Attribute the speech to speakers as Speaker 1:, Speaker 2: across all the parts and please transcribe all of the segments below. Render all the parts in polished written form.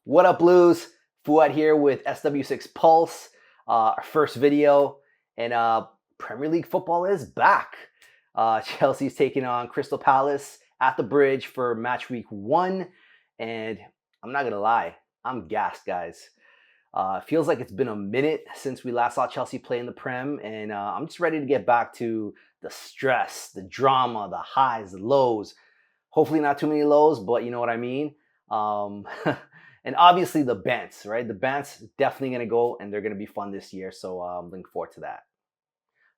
Speaker 1: What up, Blues? Fuad here with SW6 Pulse, our first video, and Premier League football is back. Chelsea's taking on Crystal Palace at the Bridge for Matchweek 1, and I'm not gonna lie, I'm gassed, guys. It feels like it's been a minute since we last saw Chelsea play in the Prem, and I'm just ready to get back to the stress, the drama, the highs, the lows. Hopefully not too many lows, but you know what I mean. Um, and obviously the bants, right? The bants definitely going to go, and they're going to be fun this year. So I'm looking forward to that.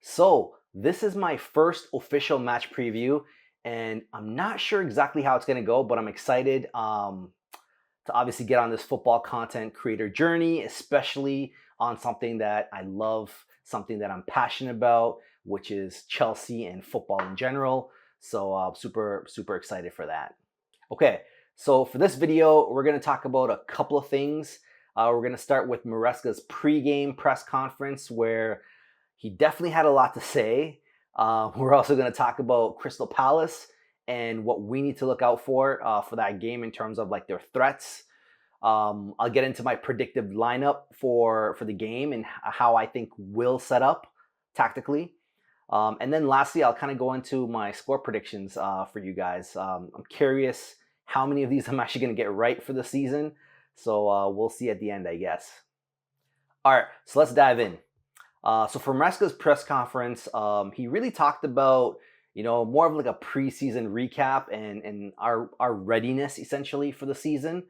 Speaker 1: So this is my first official match preview, and I'm not sure exactly how it's going to go, but I'm excited to obviously get on this football content creator journey, especially on something that I love, something that I'm passionate about, which is Chelsea and football in general. So super excited for that. Okay, so for this video, we're going to talk about a couple of things. We're going to start with Maresca's pregame press conference, where he definitely had a lot to say. We're also going to talk about Crystal Palace and what we need to look out for that game in terms of like their threats. I'll get into my predictive lineup for the game and how I think we'll set up tactically. And then lastly, I'll kind of go into my score predictions for you guys. I'm curious how many of these I'm actually going to get right for the season. So we'll see at the end, I guess. All right, so let's dive in. So for Maresca's press conference, he really talked about, more of like a preseason recap and our readiness essentially for the season,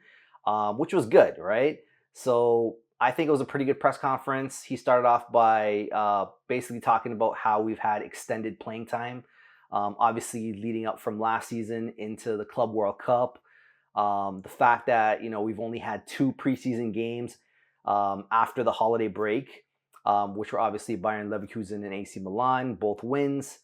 Speaker 1: which was good, right? So I think it was a pretty good press conference. He started off by basically talking about how we've had extended playing time, obviously leading up from last season into the Club World Cup. The fact that, we've only had 2 preseason games after the holiday break, which were obviously Bayern Leverkusen and AC Milan, both wins.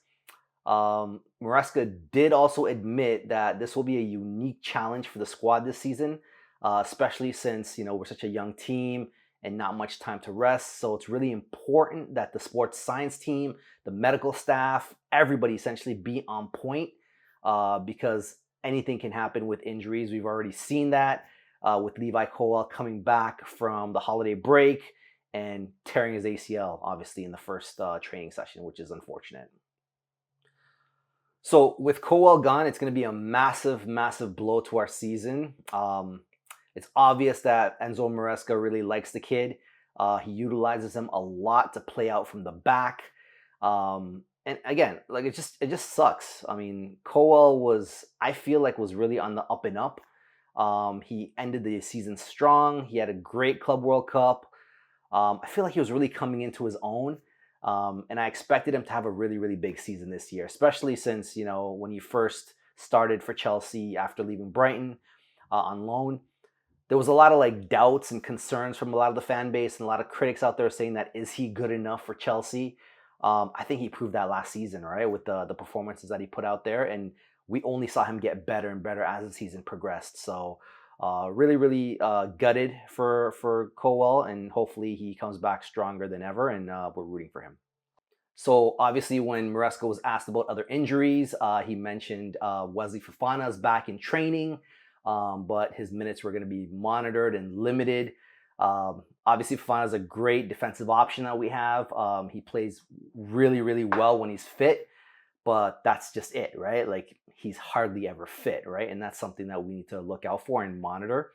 Speaker 1: Maresca did also admit that this will be a unique challenge for the squad this season, especially since, we're such a young team and not much time to rest. So it's really important that the sports science team, the medical staff, everybody essentially be on point because anything can happen with injuries. We've already seen that with Levi Colwill coming back from the holiday break and tearing his ACL, obviously, in the first training session, which is unfortunate. So with Colwill gone, it's going to be a massive blow to our season. It's obvious that Enzo Maresca really likes the kid. He utilizes him a lot to play out from the back. And again, like it just sucks. I mean, Colwill I feel like was really on the up and up. He ended the season strong. He had a great Club World Cup. I feel like he was really coming into his own. And I expected him to have a really big season this year, especially since, when he first started for Chelsea after leaving Brighton on loan. There was a lot of like doubts and concerns from a lot of the fan base and a lot of critics out there saying that, is he good enough for Chelsea? I think he proved that last season, right? With the performances that he put out there. And we only saw him get better and better as the season progressed. So really gutted for Colwill, and hopefully he comes back stronger than ever, and we're rooting for him. So obviously when Maresca was asked about other injuries, he mentioned Wesley Fofana is back in training, but his minutes were going to be monitored and limited. Obviously Fofana is a great defensive option that we have. He plays really well when he's fit, but that's just it, right? Like he's hardly ever fit, right? And that's something that we need to look out for and monitor.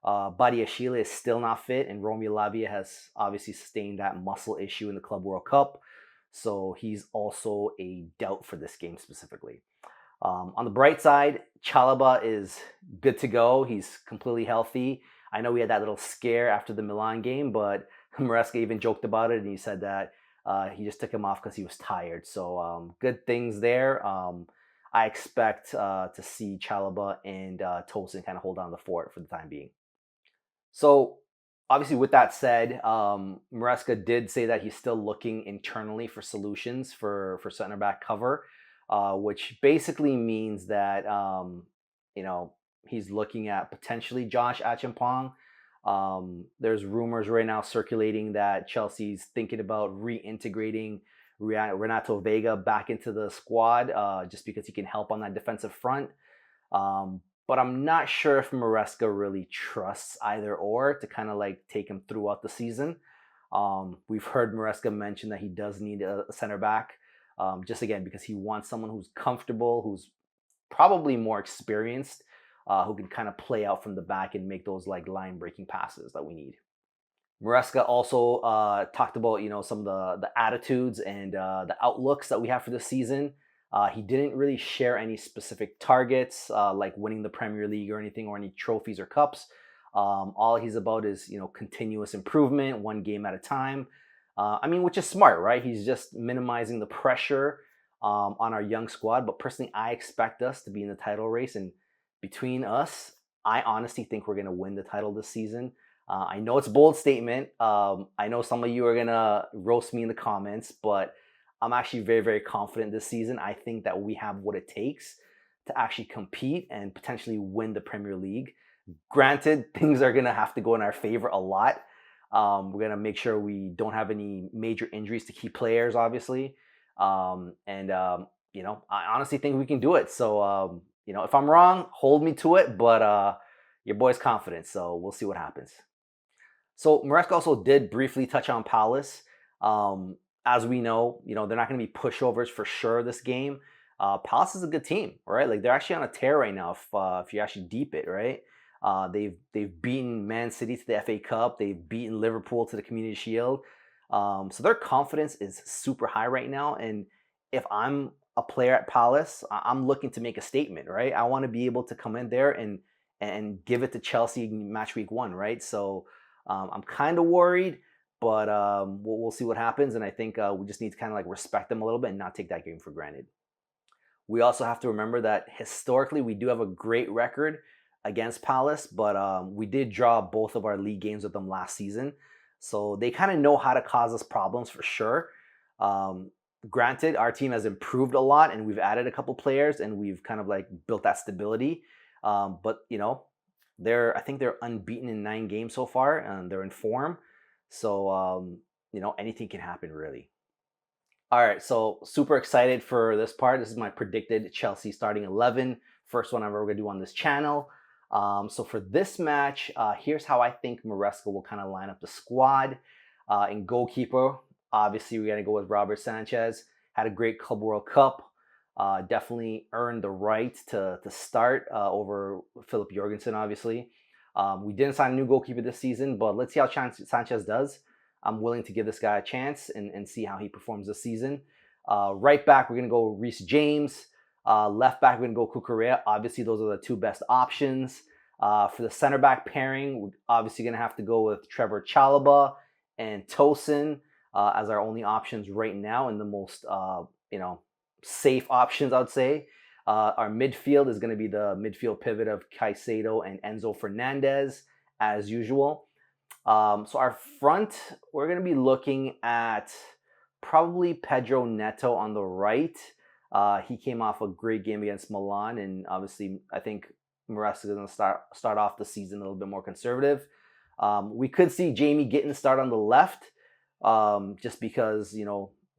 Speaker 1: Badiashile is still not fit, and Lavia has obviously sustained that muscle issue in the Club World Cup. So he's also a doubt for this game specifically. On the bright side, Chalobah is good to go. He's completely healthy. I know we had that little scare after the Milan game, but Maresca even joked about it, and he said that he just took him off because he was tired. So good things there. I expect to see Chalobah and Tosin kind of hold down the fort for the time being. So obviously with that said, Maresca did say that he's still looking internally for solutions for center back cover, which basically means that, he's looking at potentially Josh Achimpong. There's rumors right now circulating that Chelsea's thinking about reintegrating Renato Vega back into the squad just because he can help on that defensive front. but I'm not sure if Maresca really trusts either or to kind of like take him throughout the season. We've heard Maresca mention that he does need a center back, just again because he wants someone who's comfortable, who's probably more experienced, who can kind of play out from the back and make those like line breaking passes that we need. Maresca also talked about some of the attitudes and the outlooks that we have for this season. He didn't really share any specific targets like winning the Premier League or anything or any trophies or cups. All he's about is continuous improvement, one game at a time. I mean, which is smart, right? He's just minimizing the pressure on our young squad. But personally, I expect us to be in the title race, and between us, I honestly think we're going to win the title this season. I know it's a bold statement. I know some of you are going to roast me in the comments, but I'm actually very, very confident this season. I think that we have what it takes to actually compete and potentially win the Premier League. Granted, things are going to have to go in our favor a lot. We're going to make sure we don't have any major injuries to key players, obviously. I honestly think we can do it. So, if I'm wrong, hold me to it. But your boy's confident, so we'll see what happens. So Maresca also did briefly touch on Palace. As we know, they're not going to be pushovers for sure this game. Palace is a good team, right? Like they're actually on a tear right now. If you actually deep it, right? They've beaten Man City to the FA Cup. They've beaten Liverpool to the Community Shield. So their confidence is super high right now. And if I'm a player at Palace, I'm looking to make a statement, right? I want to be able to come in there and give it to Chelsea match week 1, right? So I'm kind of worried, but we'll see what happens. And I think we just need to kind of like respect them a little bit and not take that game for granted. We also have to remember that historically we do have a great record against Palace, but we did draw both of our league games with them last season. So they kind of know how to cause us problems for sure. Granted, our team has improved a lot and we've added a couple players and we've kind of like built that stability. But I think they're unbeaten in 9 games so far and they're in form. So, anything can happen really. All right, so super excited for this part. This is my predicted Chelsea starting 11. First one I'm ever going to do on this channel. So for this match, here's how I think Maresca will kind of line up the squad. In goalkeeper, obviously we're going to go with Robert Sanchez. Had a great Club World Cup. Definitely earned the right to start over Philip Jorgensen, obviously. We didn't sign a new goalkeeper this season, but let's see how Sanchez does. I'm willing to give this guy a chance and see how he performs this season. Right back, we're going to go Reece James. Left back, we're going to go Cucurella. Obviously, those are the 2 best options. For the center back pairing, we're obviously going to have to go with Trevor Chalobah and Tosin as our only options right now and the most, safe options, I would say. Our midfield is going to be the midfield pivot of Caicedo and Enzo Fernandez, as usual. So our front, we're going to be looking at probably Pedro Neto on the right. He came off a great game against Milan, and obviously I think Maresca is going to start off the season a little bit more conservative. We could see Jamie Gittin start on the left, just because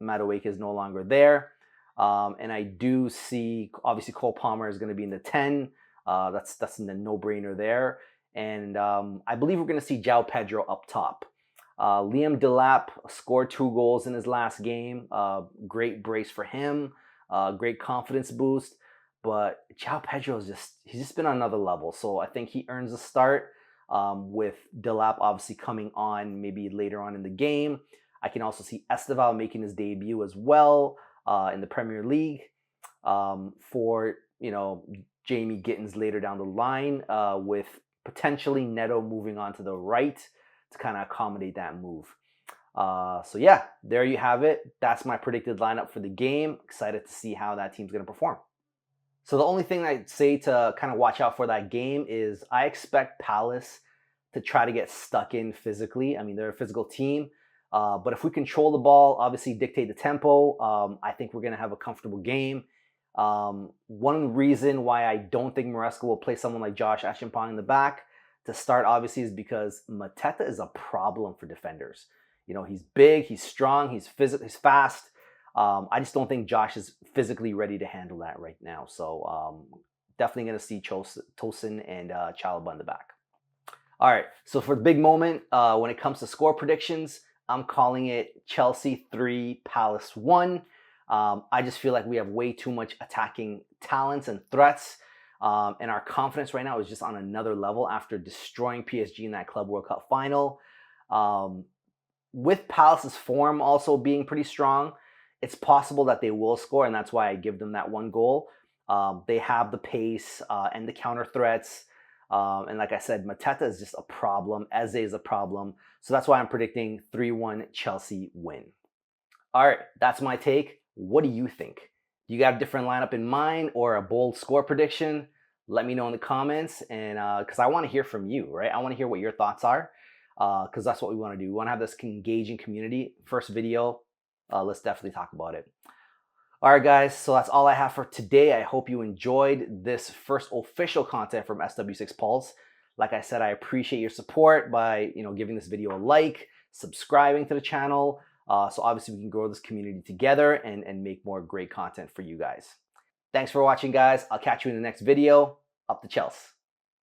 Speaker 1: Matchweek is no longer there. And I do see obviously Cole Palmer is going to be in the 10. That's in the no-brainer there. And I believe we're going to see João Pedro up top. Liam Delap scored 2 goals in his last game. Great brace for him. Great confidence boost. But João Pedro he's just been on another level. So I think he earns a start with Delap obviously coming on maybe later on in the game. I can also see Esteval making his debut as well in the Premier League for, Jamie Gittins later down the line with potentially Neto moving on to the right to kind of accommodate that move. So yeah, there you have it. That's my predicted lineup for the game. Excited to see how that team's going to perform. So the only thing I'd say to kind of watch out for that game is I expect Palace to try to get stuck in physically. I mean, they're a physical team. But if we control the ball, obviously dictate the tempo, I think we're going to have a comfortable game. One reason why I don't think Maresca will play someone like Josh Achampong in the back to start, obviously, is because Mateta is a problem for defenders. He's big, he's strong, he's fast. I just don't think Josh is physically ready to handle that right now. So definitely going to see Tosin and Chalobah in the back. All right, so for the big moment, when it comes to score predictions, I'm calling it Chelsea 3, Palace 1. I just feel like we have way too much attacking talents and threats. And our confidence right now is just on another level after destroying PSG in that Club World Cup final. With Palace's form also being pretty strong, it's possible that they will score, and that's why I give them that one goal. They have the pace and the counter threats. And like I said, Mateta is just a problem. Eze is a problem. So that's why I'm predicting 3-1 Chelsea win. All right, that's my take. What do you think? Do you got a different lineup in mind or a bold score prediction? Let me know in the comments, and because I want to hear from you, right? I want to hear what your thoughts are, because that's what we want to do. We want to have this engaging community. First video, let's definitely talk about it. All right, guys, so that's all I have for today. I hope you enjoyed this first official content from SW6 Pulse. Like I said, I appreciate your support by giving this video a like, subscribing to the channel, so obviously we can grow this community together and make more great content for you guys. Thanks for watching, guys. I'll catch you in the next video. Up the Chels.